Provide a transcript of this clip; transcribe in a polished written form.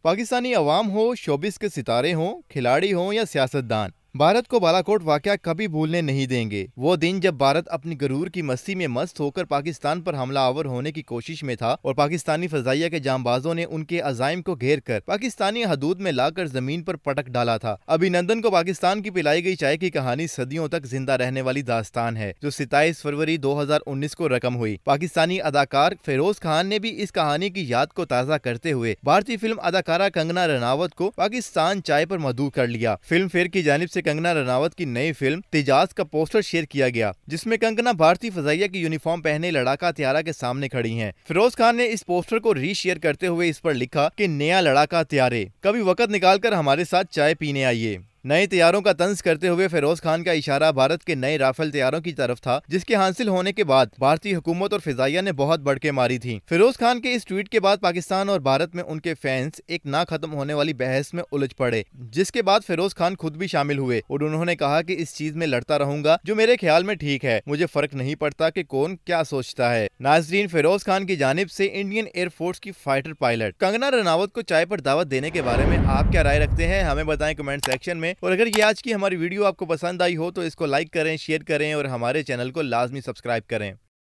पाकिस्तानी अवाम हो, शोबिस के सितारे हों, खिलाड़ी हों या सियासतदान, भारत को बालाकोट वाकया कभी भूलने नहीं देंगे। वो दिन जब भारत अपनी गरूर की मस्ती में मस्त होकर पाकिस्तान पर हमला आवर होने की कोशिश में था और पाकिस्तानी फजाइया के जांबाजों ने उनके अजाइम को घेर कर पाकिस्तानी हदूद में लाकर जमीन पर पटक डाला था। अभिनंदन को पाकिस्तान की पिलाई गई चाय की कहानी सदियों तक जिंदा रहने वाली दास्तान है, जो 27 फरवरी 2019 को रकम हुई। पाकिस्तानी अदाकार फिरोज खान ने भी इस कहानी की याद को ताज़ा करते हुए भारतीय फिल्म अदाकारा कंगना रनावत को पाकिस्तान चाय पर मदऊ कर लिया। फिल्म फेयर की जानिब से कंगना रनावत की नई फिल्म तेजाज का पोस्टर शेयर किया गया, जिसमें कंगना भारतीय फजाइया की यूनिफॉर्म पहने लड़ाका हथियारा के सामने खड़ी हैं। फिरोज खान ने इस पोस्टर को रीशेयर करते हुए इस पर लिखा कि नया लड़ाका हथियारे, कभी वक्त निकालकर हमारे साथ चाय पीने आइए। नए तैयारों का तंज करते हुए फिरोज खान का इशारा भारत के नए राफेल तैयारों की तरफ था, जिसके हासिल होने के बाद भारतीय हुकूमत और फिजाइया ने बहुत बढ़के मारी थी। फिरोज खान के इस ट्वीट के बाद पाकिस्तान और भारत में उनके फैंस एक ना खत्म होने वाली बहस में उलझ पड़े, जिसके बाद फिरोज खान खुद भी शामिल हुए और उन्होंने कहा कि इस चीज में लड़ता रहूंगा जो मेरे ख्याल में ठीक है, मुझे फर्क नहीं पड़ता कि कौन क्या सोचता है। नाजरीन, फिरोज खान की जानिब से इंडियन एयरफोर्स की फाइटर पायलट कंगना रनावत को चाय पर दावत देने के बारे में आप क्या राय रखते हैं, हमें बताएं कमेंट सेक्शन में। और अगर ये आज की हमारी वीडियो आपको पसंद आई हो तो इसको लाइक करें, शेयर करें और हमारे चैनल को लाजमी सब्सक्राइब करें।